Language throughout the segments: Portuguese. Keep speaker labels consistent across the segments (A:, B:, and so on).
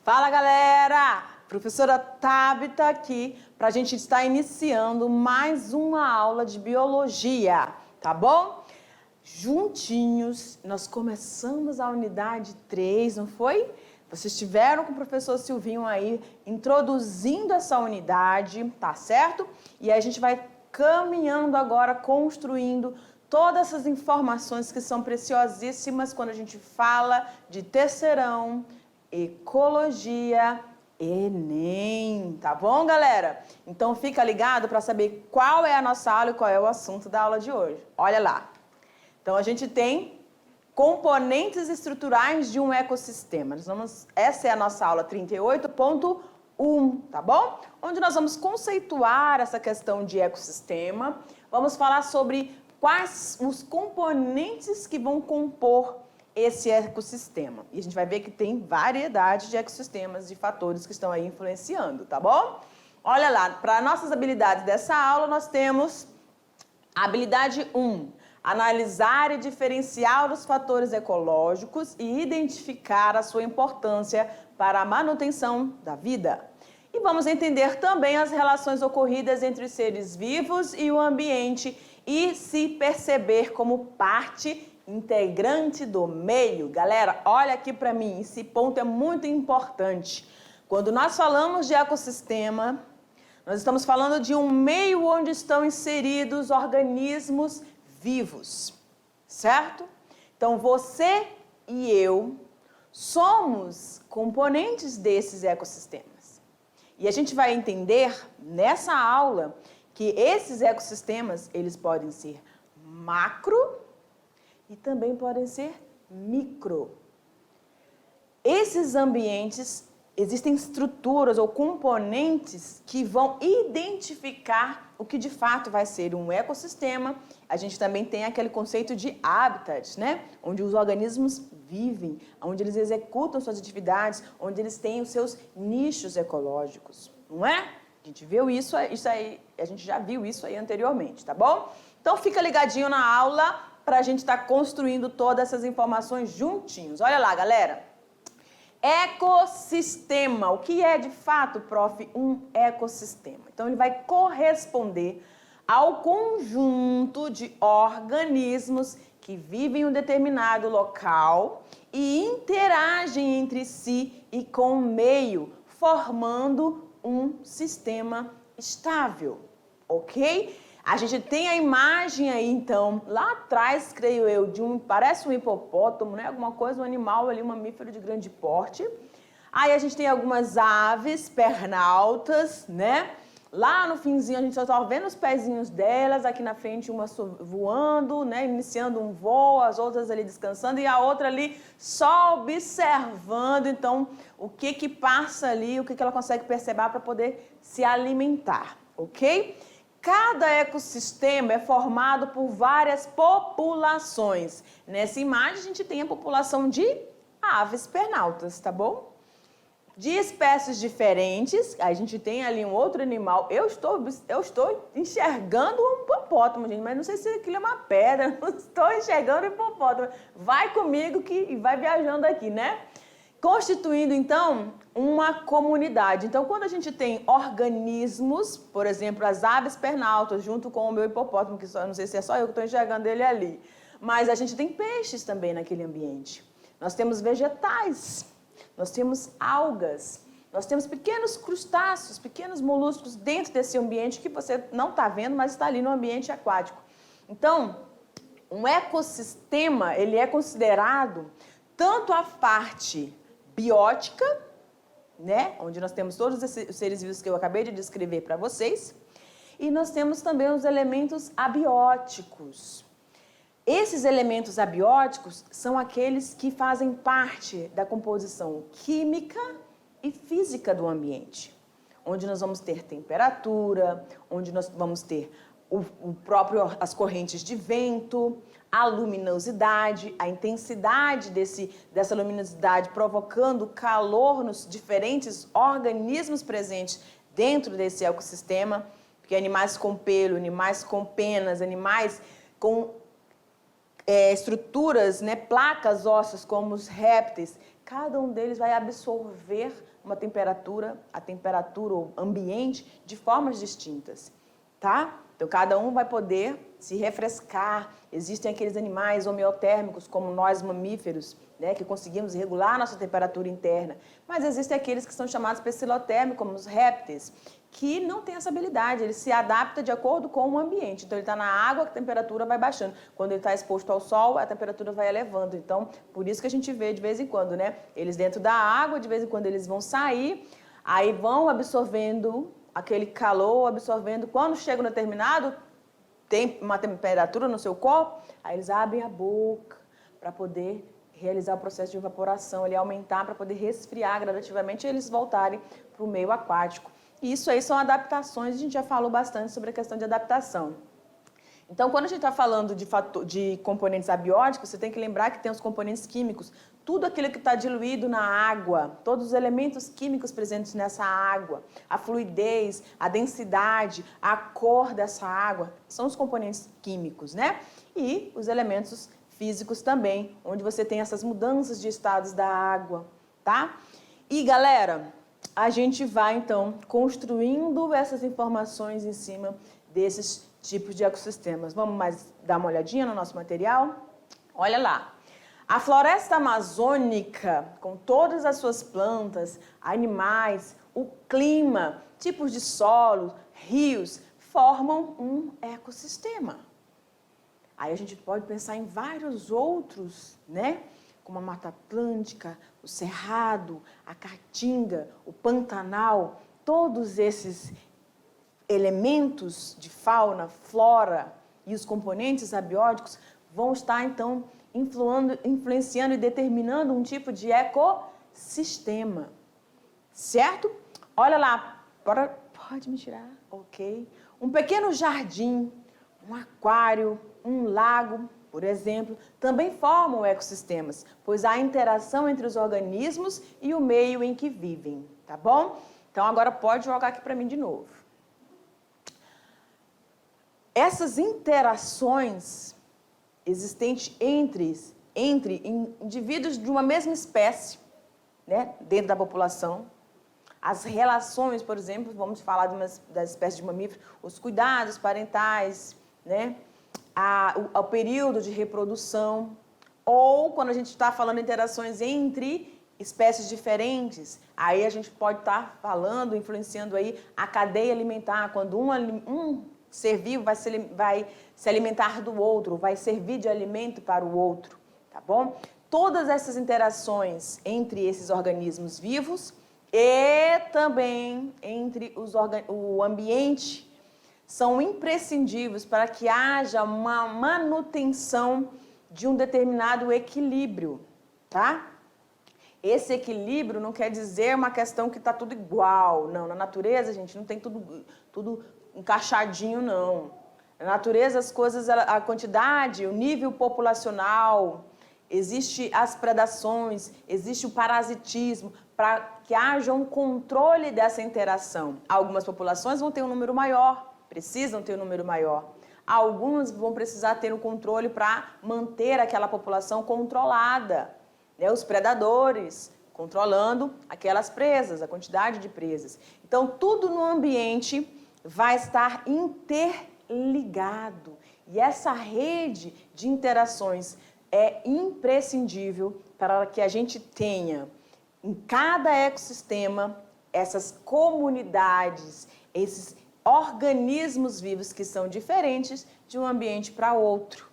A: Fala, galera! Professora Tabita aqui para a gente estar iniciando mais uma aula de biologia, tá bom? Juntinhos, nós começamos a unidade 3, não foi? Vocês estiveram com o professor Silvinho aí introduzindo essa unidade, tá certo? E aí a gente vai caminhando agora, construindo todas essas informações que são preciosíssimas quando a gente fala de terceirão, ecologia, Enem, tá bom, galera? Então fica ligado para saber qual é a nossa aula e qual é o assunto da aula de hoje. Olha lá. Então a gente tem componentes estruturais de um ecossistema. Essa é a nossa aula 38.1, tá bom? Onde nós vamos conceituar essa questão de ecossistema. Vamos falar sobre quais os componentes que vão compor esse ecossistema. E a gente vai ver que tem variedade de ecossistemas, de fatores que estão aí influenciando, tá bom? Olha lá, para nossas habilidades dessa aula, nós temos a habilidade 1, analisar e diferenciar os fatores ecológicos e identificar a sua importância para a manutenção da vida. E vamos entender também as relações ocorridas entre os seres vivos e o ambiente e se perceber como parte integrante do meio. Galera, olha aqui para mim, esse ponto é muito importante. Quando nós falamos de ecossistema, nós estamos falando de um meio onde estão inseridos organismos vivos, certo? Então você e eu somos componentes desses ecossistemas. E a gente vai entender nessa aula que esses ecossistemas, eles podem ser macro e também podem ser micro. Esses ambientes, existem estruturas ou componentes que vão identificar o que de fato vai ser um ecossistema. A gente também tem aquele conceito de habitat, né? Onde os organismos vivem, onde eles executam suas atividades, onde eles têm os seus nichos ecológicos, não é? A gente viu isso aí, a gente já viu isso aí anteriormente, tá bom? Então fica ligadinho na aula para a gente estar construindo todas essas informações juntinhos. Olha lá, galera. Ecossistema. O que é de fato, prof, um ecossistema? Então, ele vai corresponder ao conjunto de organismos que vivem em um determinado local e interagem entre si e com o meio, formando um sistema estável, ok? A gente tem a imagem aí, então, lá atrás, creio eu, parece um hipopótamo, né? Alguma coisa, um animal ali, um mamífero de grande porte. Aí a gente tem algumas aves, pernaltas, né? Lá no finzinho a gente só está vendo os pezinhos delas, aqui na frente uma voando, né? Iniciando um voo, as outras ali descansando e a outra ali só observando, então, o que passa ali, o que ela consegue perceber para poder se alimentar, ok? Cada ecossistema é formado por várias populações. Nessa imagem, a gente tem a população de aves pernaltas, tá bom? De espécies diferentes, a gente tem ali um outro animal. Eu estou enxergando um hipopótamo, gente, mas não sei se aquilo é uma pedra, não estou enxergando um hipopótamo. Vai comigo e vai viajando aqui, né? Constituindo, então, uma comunidade. Então, quando a gente tem organismos, por exemplo, as aves pernaltas, junto com o meu hipopótamo, que só, não sei se é só eu que estou enxergando ele ali, mas a gente tem peixes também naquele ambiente. Nós temos vegetais, nós temos algas, nós temos pequenos crustáceos, pequenos moluscos dentro desse ambiente que você não está vendo, mas está ali no ambiente aquático. Então, um ecossistema, ele é considerado tanto a parte biótica, né, onde nós temos todos os seres vivos que eu acabei de descrever para vocês, e nós temos também os elementos abióticos. Esses elementos abióticos são aqueles que fazem parte da composição química e física do ambiente, onde nós vamos ter temperatura, onde nós vamos ter as correntes de vento, a luminosidade, a intensidade dessa luminosidade provocando calor nos diferentes organismos presentes dentro desse ecossistema, porque animais com pelo, animais com penas, animais com estruturas, né, placas ósseas como os répteis, cada um deles vai absorver a temperatura ou ambiente de formas distintas, tá? Então, cada um vai poder se refrescar. Existem aqueles animais homeotérmicos, como nós mamíferos, né, que conseguimos regular a nossa temperatura interna. Mas existem aqueles que são chamados pecilotérmicos, como os répteis, que não têm essa habilidade. Ele se adapta de acordo com o ambiente. Então, ele está na água, a temperatura vai baixando. Quando ele está exposto ao sol, a temperatura vai elevando. Então, por isso que a gente vê de vez em quando, né? Eles dentro da água, de vez em quando eles vão sair, aí vão absorvendo aquele calor, absorvendo. Quando chega no determinado, tem uma temperatura no seu corpo, aí eles abrem a boca para poder realizar o processo de evaporação, ele aumentar para poder resfriar gradativamente e eles voltarem para o meio aquático. E isso aí são adaptações, a gente já falou bastante sobre a questão de adaptação. Então, quando a gente está falando de componentes abióticos, você tem que lembrar que tem os componentes químicos, tudo aquilo que está diluído na água, todos os elementos químicos presentes nessa água, a fluidez, a densidade, a cor dessa água, são os componentes químicos, né? E os elementos físicos também, onde você tem essas mudanças de estados da água, tá? E, galera, a gente vai, então, construindo essas informações em cima desses tipos de ecossistemas. Vamos mais dar uma olhadinha no nosso material? Olha lá. A floresta amazônica, com todas as suas plantas, animais, o clima, tipos de solo, rios, formam um ecossistema. Aí a gente pode pensar em vários outros, né? Como a Mata Atlântica, o Cerrado, a Caatinga, o Pantanal, todos esses elementos de fauna, flora e os componentes abióticos vão estar, então, influenciando e determinando um tipo de ecossistema, certo? Olha lá, pode me tirar, ok. Um pequeno jardim, um aquário, um lago, por exemplo, também formam ecossistemas, pois há interação entre os organismos e o meio em que vivem, tá bom? Então, agora pode jogar aqui para mim de novo. Essas interações existentes entre indivíduos de uma mesma espécie, né, dentro da população, as relações, por exemplo, vamos falar das espécies de mamíferos, os cuidados parentais, né, o período de reprodução, ou quando a gente está falando de interações entre espécies diferentes, aí a gente pode estar falando, influenciando aí a cadeia alimentar, quando um ser vivo vai se alimentar do outro, vai servir de alimento para o outro, tá bom? Todas essas interações entre esses organismos vivos e também entre o ambiente são imprescindíveis para que haja uma manutenção de um determinado equilíbrio, tá? Esse equilíbrio não quer dizer uma questão que está tudo igual, não. Na natureza, gente, não tem tudo encaixadinho, não. Na natureza, as coisas, a quantidade, o nível populacional, existe as predações, existe o parasitismo, para que haja um controle dessa interação. Algumas populações vão ter um número maior, precisam ter um número maior. Algumas vão precisar ter um controle para manter aquela população controlada, né? Os predadores controlando aquelas presas, a quantidade de presas. Então, tudo no ambiente vai estar interligado. E essa rede de interações é imprescindível para que a gente tenha em cada ecossistema essas comunidades, esses organismos vivos que são diferentes de um ambiente para outro.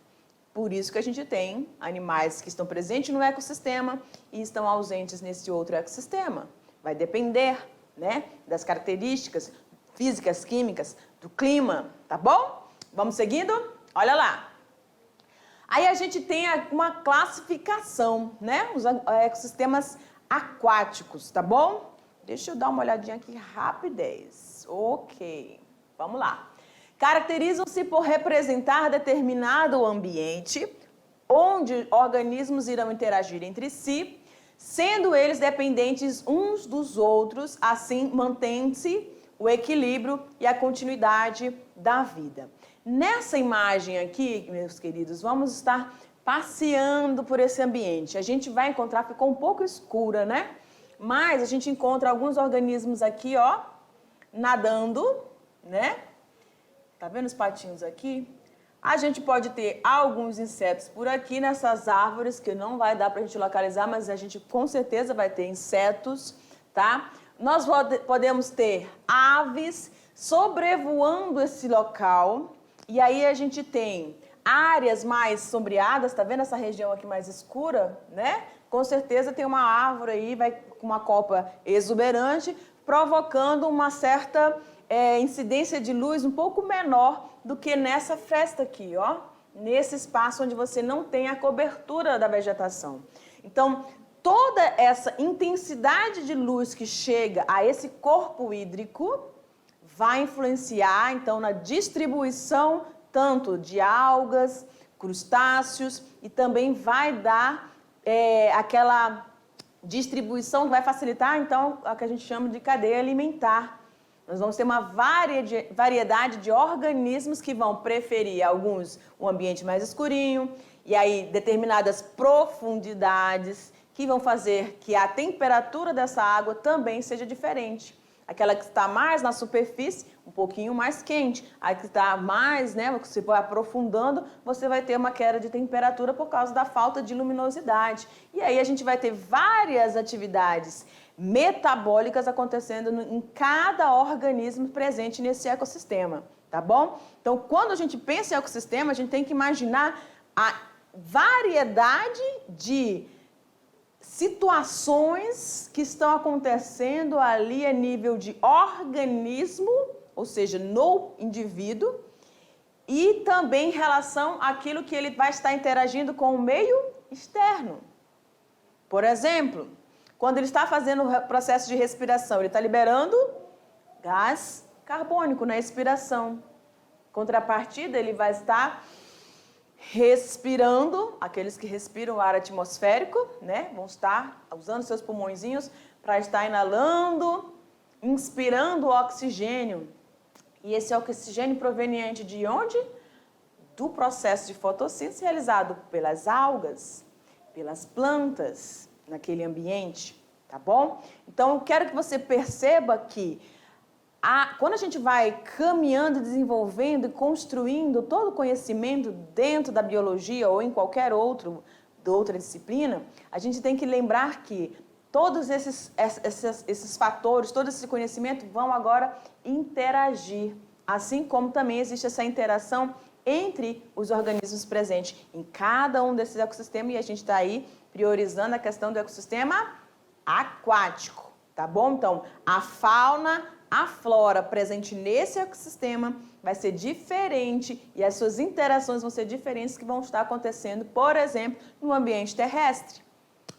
A: Por isso que a gente tem animais que estão presentes no ecossistema e estão ausentes nesse outro ecossistema. Vai depender, né, das características físicas, químicas, do clima, tá bom? Vamos seguindo? Olha lá. Aí a gente tem uma classificação, né? Os ecossistemas aquáticos, tá bom? Deixa eu dar uma olhadinha aqui, rapidez. Ok, vamos lá. Caracterizam-se por representar determinado ambiente onde organismos irão interagir entre si, sendo eles dependentes uns dos outros, assim mantém-se o equilíbrio e a continuidade da vida. Nessa imagem aqui, meus queridos, vamos estar passeando por esse ambiente. A gente vai encontrar, ficou um pouco escura, né? Mas a gente encontra alguns organismos aqui, ó, nadando, né? Tá vendo os patinhos aqui? A gente pode ter alguns insetos por aqui nessas árvores, que não vai dar pra gente localizar, mas a gente com certeza vai ter insetos, tá? Nós podemos ter aves sobrevoando esse local, e aí a gente tem áreas mais sombreadas, tá vendo essa região aqui mais escura, né? Com certeza tem uma árvore aí, vai com uma copa exuberante, provocando uma certa incidência de luz um pouco menor do que nessa festa aqui, ó. Nesse espaço onde você não tem a cobertura da vegetação. Então, toda essa intensidade de luz que chega a esse corpo hídrico vai influenciar, então, na distribuição tanto de algas, crustáceos, e também vai dar aquela distribuição que vai facilitar, então, a que a gente chama de cadeia alimentar. Nós vamos ter uma variedade de organismos que vão preferir alguns um ambiente mais escurinho, e aí determinadas profundidades que vão fazer que a temperatura dessa água também seja diferente. Aquela que está mais na superfície, um pouquinho mais quente. A que está mais, né, você vai aprofundando, você vai ter uma queda de temperatura por causa da falta de luminosidade. E aí a gente vai ter várias atividades metabólicas acontecendo em cada organismo presente nesse ecossistema, tá bom? Então, quando a gente pensa em ecossistema, a gente tem que imaginar a variedade de situações que estão acontecendo ali a nível de organismo, ou seja, no indivíduo, e também em relação àquilo que ele vai estar interagindo com o meio externo. Por exemplo, quando ele está fazendo o processo de respiração, ele está liberando gás carbônico na expiração. Contrapartida, ele vai estar respirando, aqueles que respiram ar atmosférico, né, vão estar usando seus pulmõezinhos para estar inalando, inspirando oxigênio. E esse oxigênio proveniente de onde? Do processo de fotossíntese realizado pelas algas, pelas plantas naquele ambiente, tá bom? Então, eu quero que você perceba que quando a gente vai caminhando, desenvolvendo e construindo todo o conhecimento dentro da biologia ou em qualquer outra disciplina, a gente tem que lembrar que todos esses fatores, todo esse conhecimento vão agora interagir, assim como também existe essa interação entre os organismos presentes em cada um desses ecossistemas, e a gente está aí priorizando a questão do ecossistema aquático, tá bom? Então, a fauna, a flora presente nesse ecossistema vai ser diferente e as suas interações vão ser diferentes que vão estar acontecendo, por exemplo, no ambiente terrestre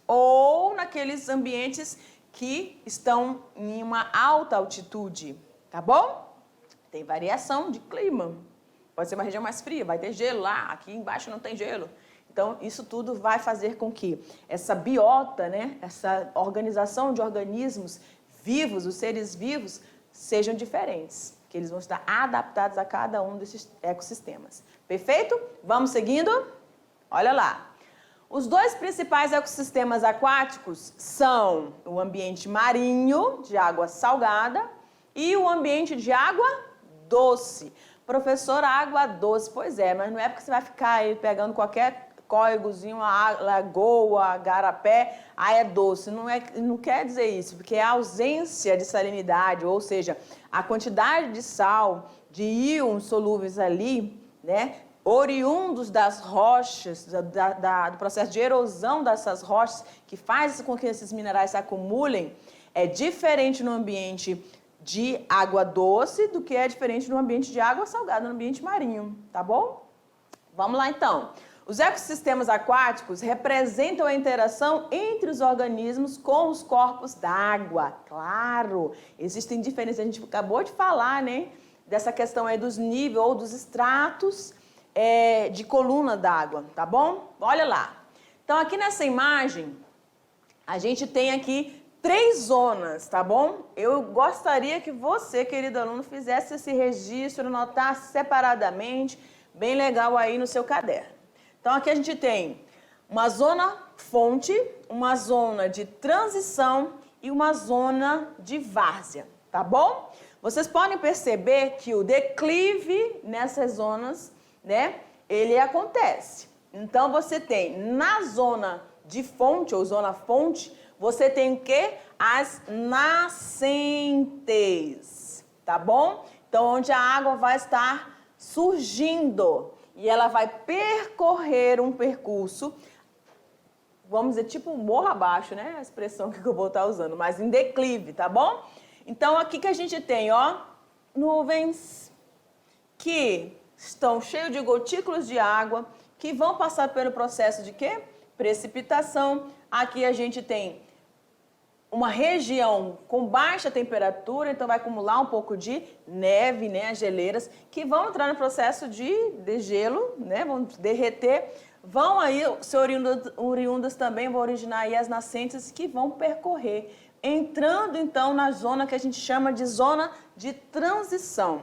A: ou naqueles ambientes que estão em uma alta altitude, tá bom? Tem variação de clima. Pode ser uma região mais fria, vai ter gelo lá, aqui embaixo não tem gelo. Então, isso tudo vai fazer com que essa biota, né, essa organização de organismos vivos, os seres vivos, sejam diferentes, que eles vão estar adaptados a cada um desses ecossistemas. Perfeito? Vamos seguindo? Olha lá. Os dois principais ecossistemas aquáticos são o ambiente marinho, de água salgada, e o ambiente de água doce. Professor, água doce, pois é, mas não é porque você vai ficar aí pegando qualquer córregozinho, lagoa, garapé, é doce. Não quer dizer isso, porque a ausência de salinidade, ou seja, a quantidade de sal, de íons solúveis ali, né, oriundos das rochas, do processo de erosão dessas rochas, que faz com que esses minerais se acumulem, é diferente no ambiente de água doce do que é diferente no ambiente de água salgada, no ambiente marinho, tá bom? Vamos lá então. Os ecossistemas aquáticos representam a interação entre os organismos com os corpos d'água. Claro, existem diferenças, a gente acabou de falar, né, dessa questão aí dos níveis ou dos estratos de coluna d'água, tá bom? Olha lá. Então, aqui nessa imagem, a gente tem aqui 3 zonas, tá bom? Eu gostaria que você, querido aluno, fizesse esse registro, anotasse separadamente, bem legal aí no seu caderno. Então, aqui a gente tem uma zona fonte, uma zona de transição e uma zona de várzea, tá bom? Vocês podem perceber que o declive nessas zonas, né, ele acontece. Então, você tem na zona de fonte ou zona fonte, você tem o quê? As nascentes, tá bom? Então, onde a água vai estar surgindo e ela vai percorrer um percurso, vamos dizer, tipo morro abaixo, né? A expressão que eu vou estar usando, mas em declive, tá bom? Então, aqui que a gente tem, ó, nuvens que estão cheios de gotículas de água, que vão passar pelo processo de quê? Precipitação. Aqui a gente tem uma região com baixa temperatura, então vai acumular um pouco de neve, né, as geleiras, que vão entrar no processo de gelo, né, vão derreter, vão aí ser oriundas também, vão originar aí as nascentes que vão percorrer, entrando então na zona que a gente chama de zona de transição.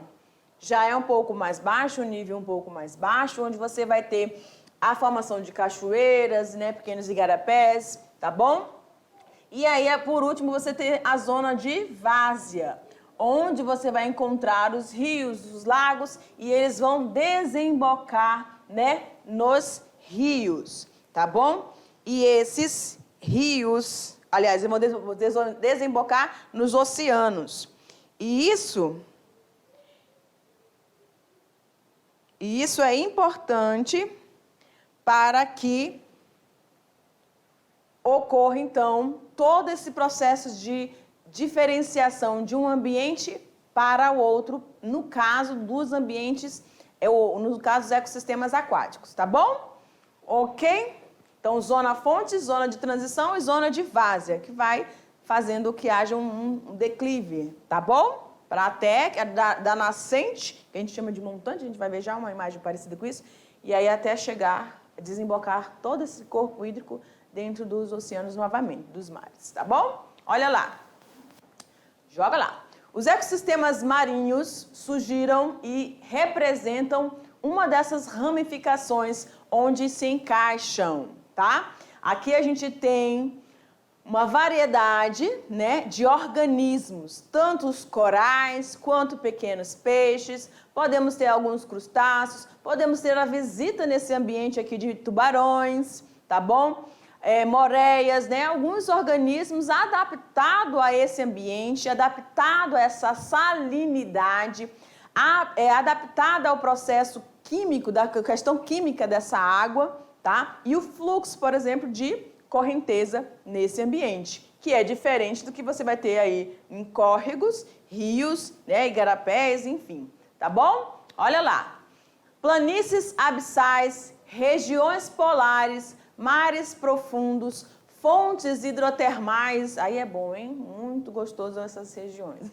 A: Já é um pouco mais baixo, o nível um pouco mais baixo, onde você vai ter a formação de cachoeiras, né, pequenos igarapés, tá bom? E aí, por último, você tem a zona de várzea, onde você vai encontrar os rios, os lagos, e eles vão desembocar, né, nos rios, tá bom? E esses rios, aliás, vão desembocar nos oceanos. E isso é importante para que ocorra, então, todo esse processo de diferenciação de um ambiente para o outro, no caso dos ambientes, no caso dos ecossistemas aquáticos, tá bom? Ok? Então, zona fonte, zona de transição e zona de várzea, que vai fazendo que haja um declive, tá bom? Para até da nascente, que a gente chama de montante, a gente vai ver já uma imagem parecida com isso, e aí até chegar, desembocar todo esse corpo hídrico dentro dos oceanos novamente, dos mares, tá bom? Olha lá. Joga lá. Os ecossistemas marinhos surgiram e representam uma dessas ramificações onde se encaixam, tá? Aqui a gente tem uma variedade, né, de organismos, tanto os corais quanto pequenos peixes, podemos ter alguns crustáceos, podemos ter a visita nesse ambiente aqui de tubarões, tá bom? Moreias, né? Alguns organismos adaptados a esse ambiente, adaptados a essa salinidade, adaptado ao processo químico, da questão química dessa água, tá? E o fluxo, por exemplo, de correnteza nesse ambiente, que é diferente do que você vai ter aí em córregos, rios, né? Igarapés, enfim, tá bom? Olha lá. Planícies abissais, regiões polares, mares profundos, fontes hidrotermais, aí é bom, hein? Muito gostoso essas regiões.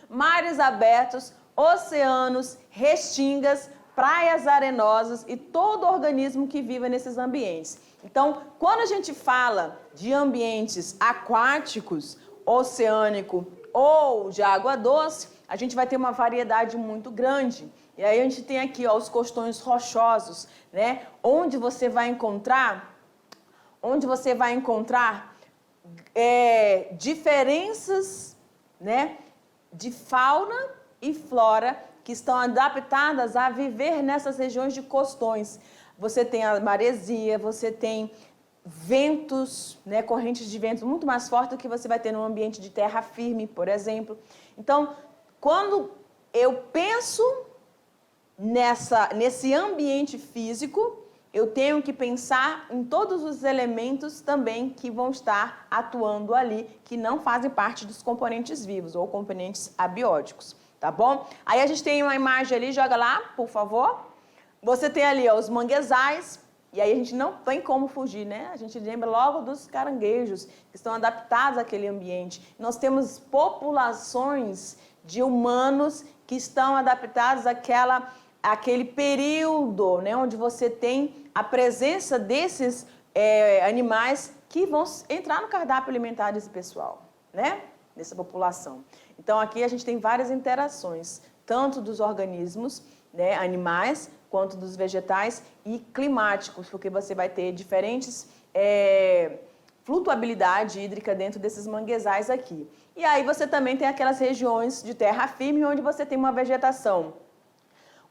A: Mares abertos, oceanos, restingas, praias arenosas e todo organismo que vive nesses ambientes. Então, quando a gente fala de ambientes aquáticos, oceânico ou de água doce, a gente vai ter uma variedade muito grande. E aí a gente tem aqui, ó, os costões rochosos, né? Onde você vai encontrar diferenças, né, de fauna e flora que estão adaptadas a viver nessas regiões de costões. Você tem a maresia, você tem ventos, né, correntes de ventos muito mais fortes do que você vai ter num ambiente de terra firme, por exemplo. Então, quando eu penso nesse ambiente físico, eu tenho que pensar em todos os elementos também que vão estar atuando ali, que não fazem parte dos componentes vivos ou componentes abióticos, tá bom? Aí a gente tem uma imagem ali, joga lá, por favor. Você tem ali, ó, os manguezais, e aí a gente não tem como fugir, né? A gente lembra logo dos caranguejos, que estão adaptados àquele ambiente. Nós temos populações de humanos que estão adaptados àquele período, né, onde você tem a presença desses animais que vão entrar no cardápio alimentar desse pessoal, né, dessa população. Então, aqui a gente tem várias interações, tanto dos organismos, né, animais, quanto dos vegetais e climáticos, porque você vai ter diferentes flutuabilidade hídrica dentro desses manguezais aqui. E aí você também tem aquelas regiões de terra firme onde você tem uma vegetação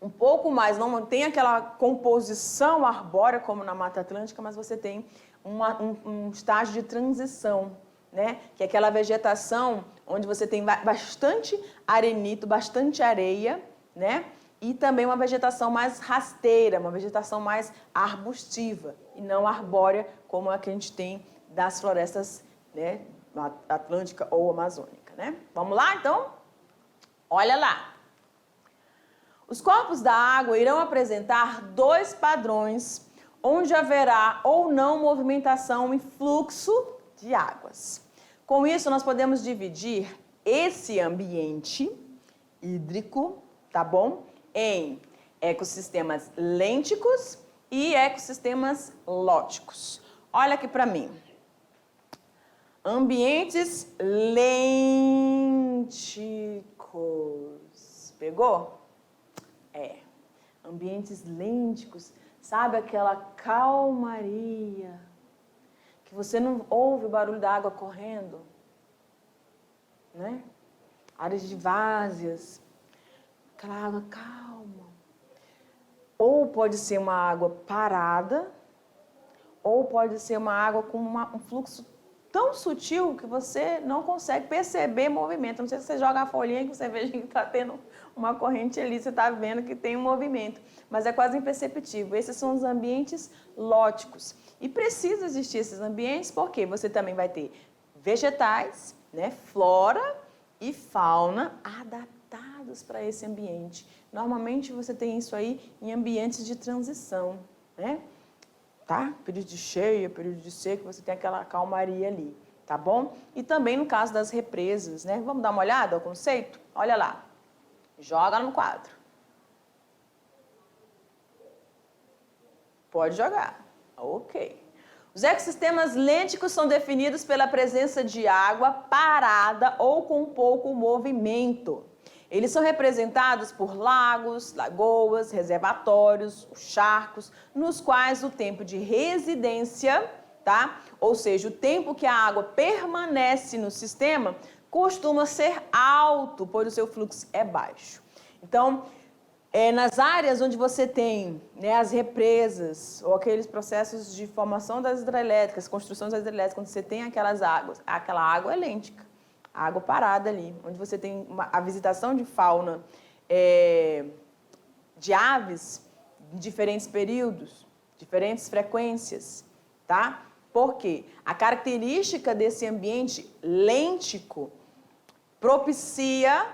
A: um pouco mais, não tem aquela composição arbórea como na Mata Atlântica, mas você tem um estágio de transição, né? Que é aquela vegetação onde você tem bastante arenito, bastante areia, né? E também uma vegetação mais rasteira, uma vegetação mais arbustiva e não arbórea como a que a gente tem das florestas, né, atlântica ou amazônica, né? Vamos lá, então? Olha lá. Os corpos da água irão apresentar dois padrões, onde haverá ou não movimentação e fluxo de águas. Com isso, nós podemos dividir esse ambiente hídrico, tá bom? Em ecossistemas lênticos e ecossistemas lóticos. Olha aqui para mim. Ambientes lênticos. Pegou? Ambientes lênticos, sabe aquela calmaria, que você não ouve o barulho da água correndo, né? Áreas de várzeas, aquela água calma. Ou pode ser uma água parada, ou pode ser uma água com um fluxo tão sutil que você não consegue perceber movimento. Não sei se você joga a folhinha que você veja que está tendo uma corrente ali, você está vendo que tem um movimento, mas é quase imperceptível. Esses são os ambientes lóticos. E precisa existir esses ambientes porque você também vai ter vegetais, né, flora e fauna adaptados para esse ambiente. Normalmente você tem isso aí em ambientes de transição, né? Tá? Período de cheia, período de seca, você tem aquela calmaria ali, tá bom? E também no caso das represas, né? Vamos dar uma olhada ao conceito? Olha lá. Joga no quadro. Pode jogar. Ok. Os ecossistemas lênticos são definidos pela presença de água parada ou com pouco movimento. Eles são representados por lagos, lagoas, reservatórios, charcos, nos quais o tempo de residência, tá? Ou seja, o tempo que a água permanece no sistema costuma ser alto, pois o seu fluxo é baixo. Então, nas áreas onde você tem, né, as represas ou aqueles processos de formação das hidrelétricas, construção das hidrelétricas, quando você tem aquelas águas, aquela água é lêntica, água parada ali, onde você tem a visitação de fauna, de aves em diferentes períodos, diferentes frequências, tá? Por quê? A característica desse ambiente lêntico propicia,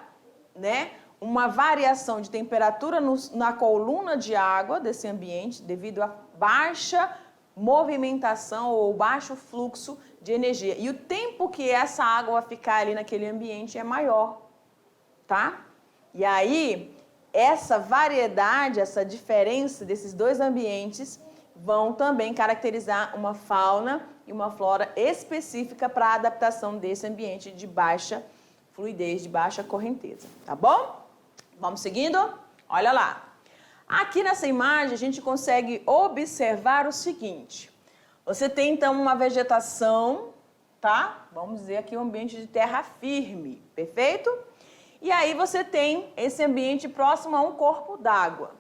A: né, uma variação de temperatura na coluna de água desse ambiente devido à baixa movimentação ou baixo fluxo de energia. E o tempo que essa água vai ficar ali naquele ambiente é maior, tá? E aí, essa variedade, essa diferença desses dois ambientes vão também caracterizar uma fauna e uma flora específica para a adaptação desse ambiente de baixa fluidez, de baixa correnteza, tá bom? Vamos seguindo? Olha lá. Aqui nessa imagem a gente consegue observar o seguinte. Você tem então uma vegetação, tá? Vamos dizer aqui um ambiente de terra firme, perfeito? E aí você tem esse ambiente próximo a um corpo d'água,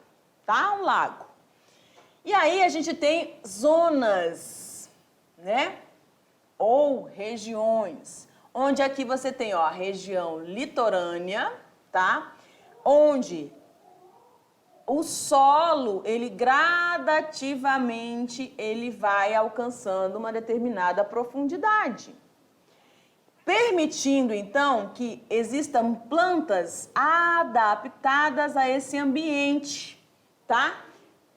A: tá? Um lago. E aí a gente tem zonas, né? Ou regiões, onde aqui você tem, ó, a região litorânea, tá? Onde o solo, ele gradativamente, ele vai alcançando uma determinada profundidade, permitindo, então, que existam plantas adaptadas a esse ambiente, tá?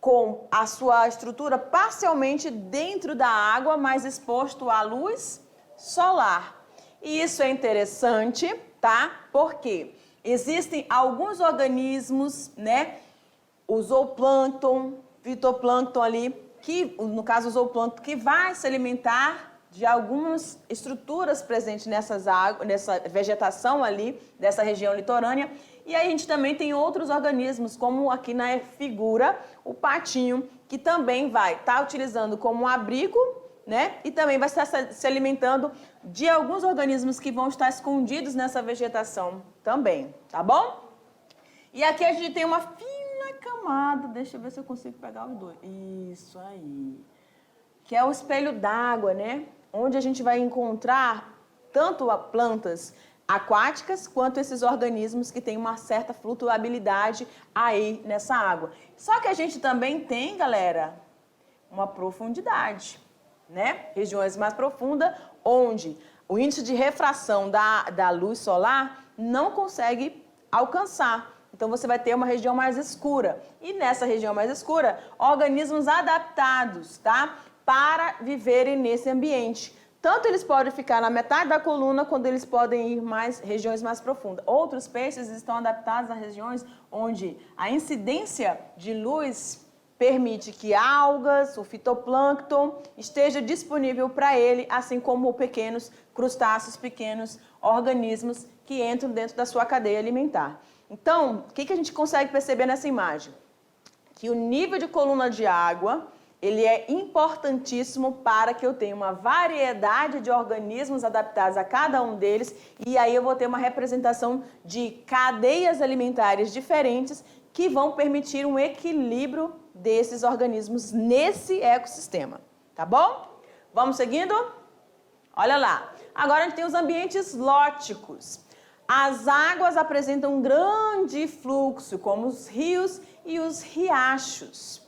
A: Com a sua estrutura parcialmente dentro da água, mas exposto à luz solar. E isso é interessante, tá? Porque existem alguns organismos, né? O zooplâncton, fitoplâncton ali, que, no caso o zooplâncton, que vai se alimentar de algumas estruturas presentes nessa vegetação ali, dessa região litorânea. E aí a gente também tem outros organismos, como aqui na figura, o patinho, que também vai estar utilizando como abrigo, né? E também vai estar se alimentando de alguns organismos que vão estar escondidos nessa vegetação também, tá bom? E aqui a gente tem uma fina camada, deixa eu ver se eu consigo pegar os dois. Isso aí. Que é o espelho d'água, né? Onde a gente vai encontrar tanto plantas aquáticas quanto esses organismos que têm uma certa flutuabilidade aí nessa água. Só que a gente também tem, galera, uma profundidade, né? Regiões mais profundas, onde o índice de refração da luz solar não consegue alcançar. Então, você vai ter uma região mais escura. E nessa região mais escura, organismos adaptados, tá? Para viverem nesse ambiente. Tanto eles podem ficar na metade da coluna, quando eles podem ir regiões mais profundas. Outros peixes estão adaptados a regiões onde a incidência de luz permite que algas, o fitoplâncton, esteja disponível para ele, assim como pequenos crustáceos, pequenos organismos que entram dentro da sua cadeia alimentar. Então, o que a gente consegue perceber nessa imagem? Que o nível de coluna de água, ele é importantíssimo para que eu tenha uma variedade de organismos adaptados a cada um deles, e aí eu vou ter uma representação de cadeias alimentares diferentes que vão permitir um equilíbrio desses organismos nesse ecossistema, tá bom? Vamos seguindo? Olha lá. Agora a gente tem os ambientes lóticos. As águas apresentam um grande fluxo, como os rios e os riachos.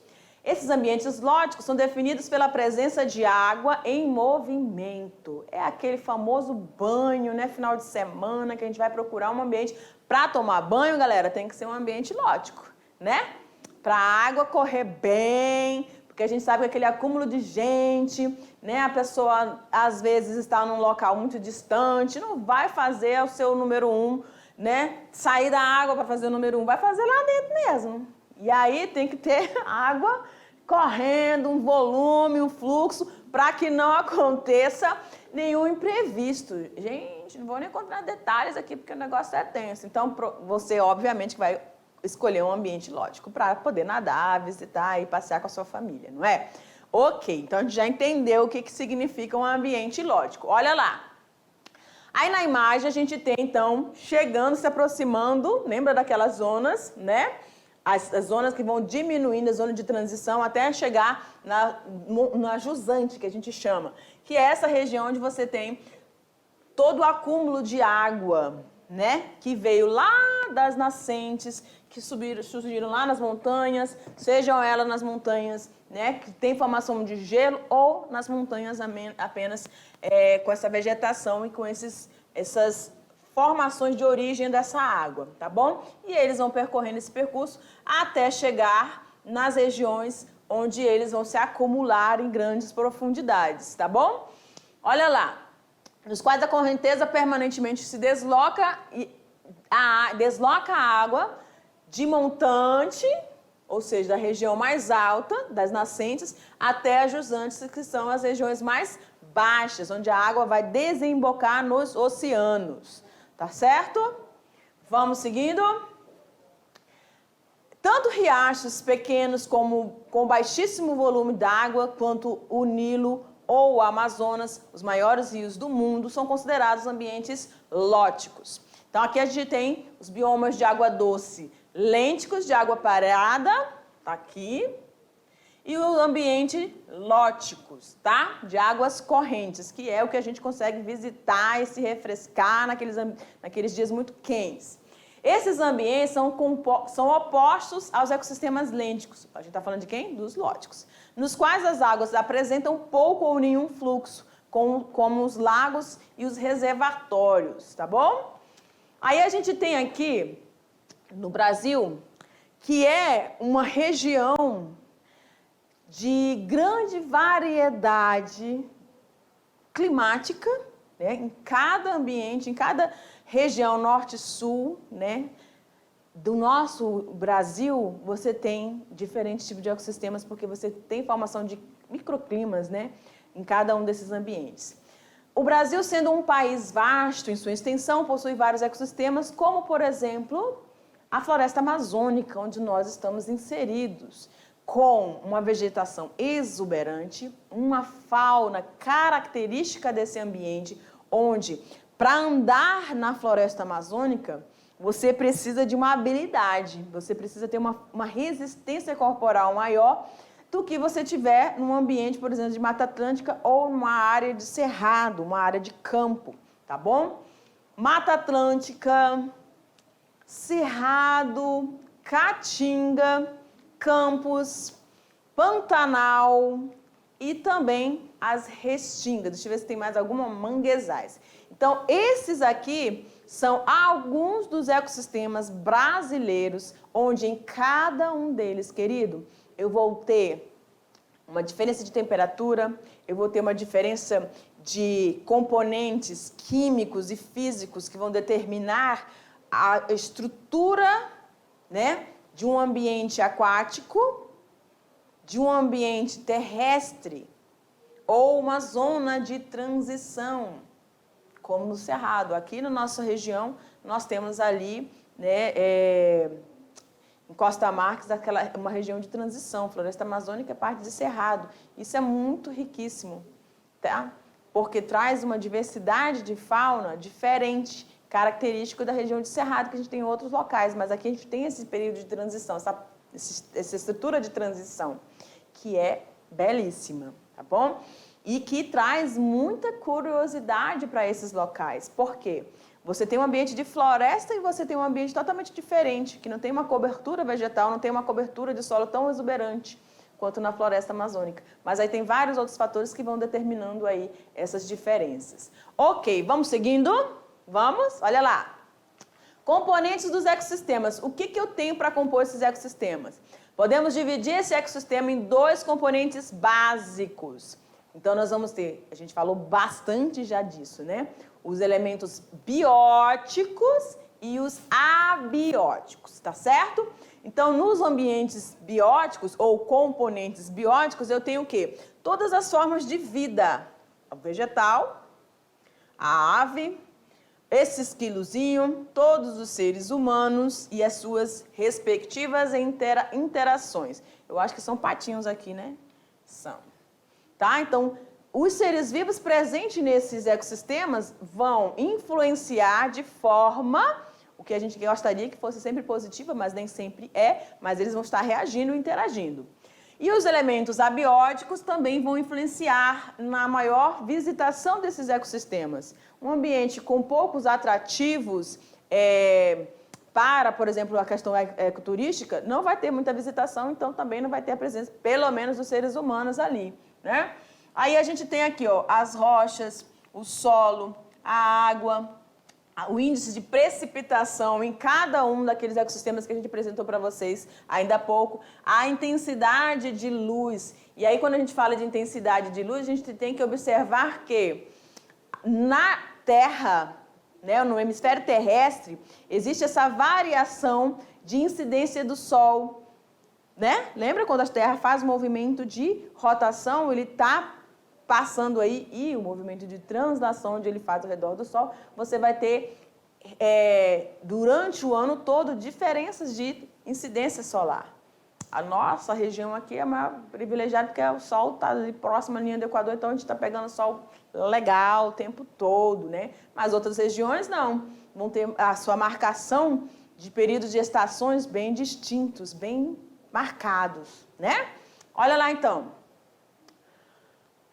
A: Esses ambientes lóticos são definidos pela presença de água em movimento. É aquele famoso banho, né? Final de semana, que a gente vai procurar um ambiente. Para tomar banho, galera, tem que ser um ambiente lótico, né? Para a água correr bem, porque a gente sabe que aquele acúmulo de gente, né? A pessoa, às vezes, está num local muito distante, não vai fazer o seu número 1, né? Sair da água para fazer o número 1, vai fazer lá dentro mesmo. E aí tem que ter água correndo, um volume, um fluxo, para que não aconteça nenhum imprevisto. Gente, não vou nem contar detalhes aqui, porque o negócio é tenso. Então, você, obviamente, vai escolher um ambiente lógico para poder nadar, visitar e passear com a sua família, não é? Ok, então a gente já entendeu o que significa um ambiente lógico. Olha lá. Aí na imagem a gente tem, então, chegando, se aproximando, lembra daquelas zonas, né? As zonas que vão diminuindo, a zona de transição, até chegar na jusante, que a gente chama, que é essa região onde você tem todo o acúmulo de água, né? Que veio lá das nascentes, que surgiram lá nas montanhas, sejam elas nas montanhas, né? Que tem formação de gelo, ou nas montanhas apenas com essa vegetação e com essas formações de origem dessa água, tá bom? E eles vão percorrendo esse percurso até chegar nas regiões onde eles vão se acumular em grandes profundidades, tá bom? Olha lá, nos quais a correnteza permanentemente se desloca a água de montante, ou seja, da região mais alta das nascentes, até as jusantes, que são as regiões mais baixas, onde a água vai desembocar nos oceanos. Tá certo? Vamos seguindo. Tanto riachos pequenos como com baixíssimo volume d'água, quanto o Nilo ou o Amazonas, os maiores rios do mundo, são considerados ambientes lóticos. Então aqui a gente tem os biomas de água doce lênticos, de água parada, tá aqui, e o ambiente lóticos, tá? De águas correntes, que é o que a gente consegue visitar e se refrescar naqueles dias muito quentes. Esses ambientes são opostos aos ecossistemas lênticos. A gente está falando de quem? Dos lóticos. Nos quais as águas apresentam pouco ou nenhum fluxo, como os lagos e os reservatórios, tá bom? Aí a gente tem aqui, no Brasil, que é uma região de grande variedade climática, né? Em cada ambiente, em cada região norte e sul, né? Do nosso Brasil, você tem diferentes tipos de ecossistemas, porque você tem formação de microclimas, né? em cada um desses ambientes. O Brasil, sendo um país vasto em sua extensão, possui vários ecossistemas, como, por exemplo, a floresta amazônica, onde nós estamos inseridos, com uma vegetação exuberante, uma fauna característica desse ambiente, onde, para andar na floresta amazônica, você precisa de uma habilidade, você precisa ter uma resistência corporal maior do que você tiver num ambiente, por exemplo, de Mata Atlântica ou numa área de cerrado, uma área de campo, tá bom? Mata Atlântica, Cerrado, Caatinga, Campos, Pantanal e também as restingas. Deixa eu ver se tem mais alguma, manguezais. Então, esses aqui são alguns dos ecossistemas brasileiros, onde em cada um deles, querido, eu vou ter uma diferença de temperatura, eu vou ter uma diferença de componentes químicos e físicos que vão determinar a estrutura, né, de um ambiente aquático, de um ambiente terrestre ou uma zona de transição, como no Cerrado. Aqui na nossa região, nós temos ali, né, em Costa Marques, uma região de transição. Floresta Amazônica é parte de Cerrado. Isso é muito riquíssimo, tá? Porque traz uma diversidade de fauna diferente, característico da região de Cerrado, que a gente tem em outros locais, mas aqui a gente tem esse período de transição, essa estrutura de transição, que é belíssima, tá bom? E que traz muita curiosidade para esses locais. Por quê? Você tem um ambiente de floresta e você tem um ambiente totalmente diferente, que não tem uma cobertura vegetal, não tem uma cobertura de solo tão exuberante quanto na floresta amazônica. Mas aí tem vários outros fatores que vão determinando aí essas diferenças. Ok, vamos seguindo? Vamos? Olha lá. Componentes dos ecossistemas. O que eu tenho para compor esses ecossistemas? Podemos dividir esse ecossistema em dois componentes básicos. Então, nós vamos ter, a gente falou bastante já disso, né? Os elementos bióticos e os abióticos, tá certo? Então, nos ambientes bióticos ou componentes bióticos, eu tenho o quê? Todas as formas de vida. O vegetal, a ave, esse esquilozinho, todos os seres humanos e as suas respectivas interações. Eu acho que são patinhos aqui, né? São. Tá? Então, os seres vivos presentes nesses ecossistemas vão influenciar de forma, o que a gente gostaria que fosse sempre positiva, mas nem sempre é, mas eles vão estar reagindo e interagindo. E os elementos abióticos também vão influenciar na maior visitação desses ecossistemas. Um ambiente com poucos atrativos para, por exemplo, a questão ecoturística, não vai ter muita visitação, então também não vai ter a presença, pelo menos, dos seres humanos ali, né? Aí a gente tem aqui, ó, as rochas, o solo, a água, o índice de precipitação em cada um daqueles ecossistemas que a gente apresentou para vocês ainda há pouco, a intensidade de luz. E aí, quando a gente fala de intensidade de luz, a gente tem que observar que na Terra, né, no hemisfério terrestre, existe essa variação de incidência do Sol, né? Lembra quando a Terra faz um movimento de rotação, ele está passando aí, e o movimento de translação onde ele faz ao redor do Sol, você vai ter, durante o ano todo, diferenças de incidência solar. A nossa região aqui é mais privilegiada porque o Sol está ali próximo à linha do Equador, então a gente está pegando Sol legal o tempo todo, né? Mas outras regiões não, vão ter a sua marcação de períodos de estações bem distintos, bem marcados, né? Olha lá então.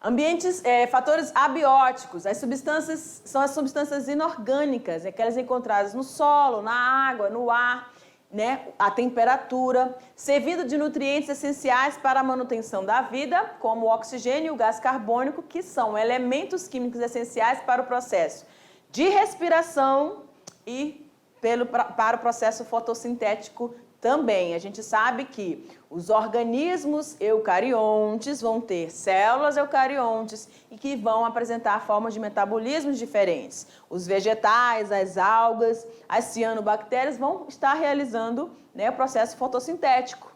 A: Ambientes, fatores abióticos, as substâncias são as substâncias inorgânicas, aquelas encontradas no solo, na água, no ar, né? A temperatura, servido de nutrientes essenciais para a manutenção da vida, como o oxigênio e o gás carbônico, que são elementos químicos essenciais para o processo de respiração e para o processo fotossintético também. A gente sabe que os organismos eucariontes vão ter células eucariontes e que vão apresentar formas de metabolismos diferentes. Os vegetais, as algas, as cianobactérias vão estar realizando, né, o processo fotossintético.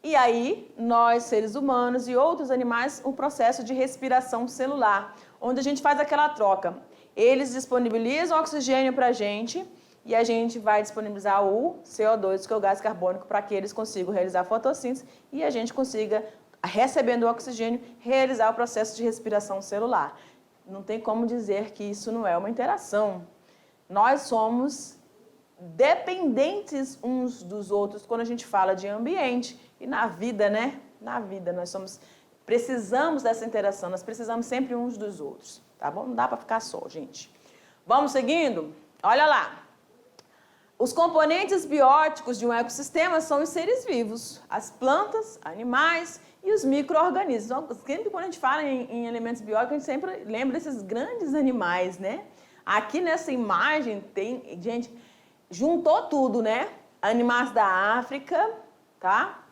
A: E aí, nós, seres humanos e outros animais, um processo de respiração celular, onde a gente faz aquela troca. Eles disponibilizam oxigênio para a gente e a gente vai disponibilizar o CO2, que é o gás carbônico, para que eles consigam realizar a fotossíntese e a gente consiga, recebendo o oxigênio, realizar o processo de respiração celular. Não tem como dizer que isso não é uma interação. Nós somos dependentes uns dos outros quando a gente fala de ambiente e na vida, né? Na vida nós precisamos dessa interação, nós precisamos sempre uns dos outros, tá bom? Não dá para ficar só, gente. Vamos seguindo? Olha lá. Os componentes bióticos de um ecossistema são os seres vivos, as plantas, animais e os micro-organismos. Então, sempre quando a gente fala em elementos bióticos, a gente sempre lembra desses grandes animais, né? Aqui nessa imagem tem, gente, juntou tudo, né? Animais da África, tá?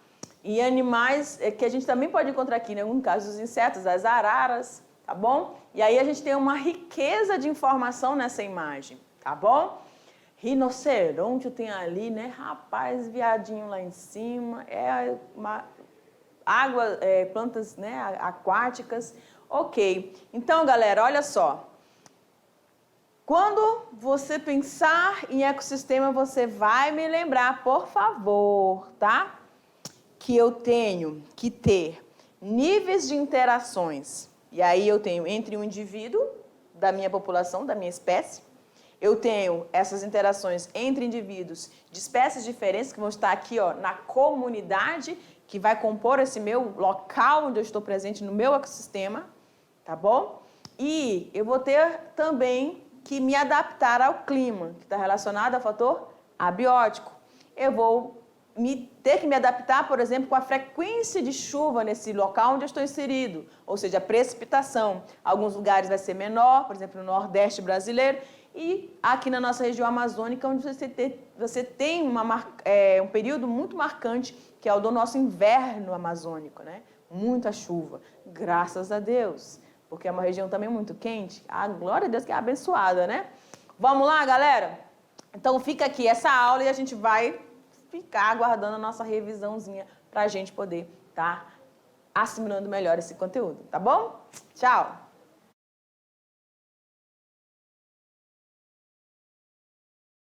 A: E animais que a gente também pode encontrar aqui, né? Em algum caso, os insetos, as araras, tá bom? E aí a gente tem uma riqueza de informação nessa imagem, tá bom? Rinoceronte tem ali, né? Rapaz, viadinho lá em cima, plantas, né? Aquáticas. Ok. Então, galera, olha só. Quando você pensar em ecossistema, você vai me lembrar, por favor, tá? Que eu tenho que ter níveis de interações. E aí eu tenho entre um indivíduo da minha população, da minha espécie. Eu tenho essas interações entre indivíduos de espécies diferentes que vão estar aqui, ó, na comunidade, que vai compor esse meu local onde eu estou presente no meu ecossistema, tá bom? E eu vou ter também que me adaptar ao clima, que está relacionado ao fator abiótico. Eu vou ter que me adaptar, por exemplo, com a frequência de chuva nesse local onde eu estou inserido, ou seja, a precipitação. Alguns lugares vai ser menor, por exemplo, no Nordeste brasileiro, e aqui na nossa região amazônica, onde você tem um período muito marcante, que é o do nosso inverno amazônico, né? Muita chuva, graças a Deus, porque é uma região também muito quente. A glória a Deus que é abençoada, né? Vamos lá, galera? Então fica aqui essa aula e a gente vai ficar aguardando a nossa revisãozinha para a gente poder estar assimilando melhor esse conteúdo, tá bom? Tchau!